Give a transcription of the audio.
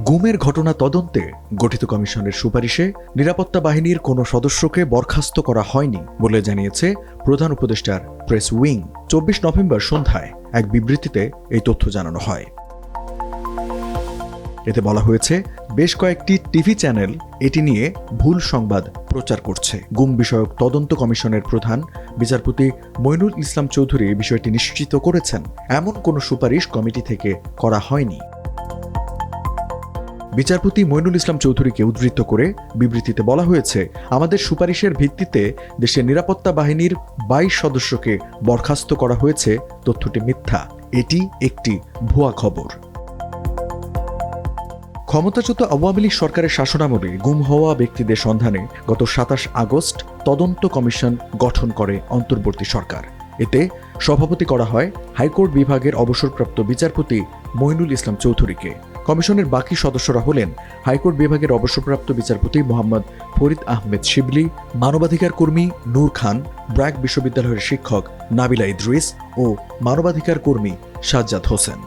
গুমের ঘটনা তদন্তে গঠিত কমিশনের সুপারিশে নিরাপত্তা বাহিনীর কোনো সদস্যকে বরখাস্ত করা হয়নি বলে জানিয়েছে প্রধান উপদেষ্টার প্রেস উইং। 24 নভেম্বর সন্ধ্যায় এক বিবৃতিতে এই তথ্য জানানো হয়। এতে বলা হয়েছে, বেশ কয়েকটি টিভি চ্যানেল এটি নিয়ে ভুল সংবাদ প্রচার করছে। গুম বিষয়ক তদন্ত কমিশনের প্রধান বিচারপতি মইনুল ইসলাম চৌধুরী বিষয়টি নিশ্চিত করেছেন, এমন কোনো সুপারিশ কমিটি থেকে করা হয়নি। বিচারপতি মইনুল ইসলাম চৌধুরীকে উদ্ধৃত করে বিবৃতিতে বলা হয়েছে, আমাদের সুপারিশের ভিত্তিতে দেশের নিরাপত্তা বাহিনীর 22 সদস্যকে বরখাস্ত করা হয়েছে। তথ্যটি মিথ্যা, এটি একটি ভুয়া খবর। ক্ষমতাচ্যুত আওয়ামী লীগ সরকারের শাসনামলে গুম হওয়া ব্যক্তিদের সন্ধানে গত 27 আগস্ট তদন্ত কমিশন গঠন করে অন্তর্বর্তী সরকার। এতে সভাপতি করা হয় হাইকোর্ট বিভাগের অবসরপ্রাপ্ত বিচারপতি মইনুল ইসলাম চৌধুরীকে। কমিশনের বাকি সদস্যরা হলেন হাইকোর্ট বিভাগের অবসরপ্রাপ্ত বিচারপতি মোহাম্মদ ফরিদ আহমেদ শিবলি, মানবাধিকার কর্মী নূর খান, ব্র্যাক বিশ্ববিদ্যালয়ের শিক্ষক নাবিলা ইদ্রিস ও মানবাধিকার কর্মী সাজ্জাদ হোসেন।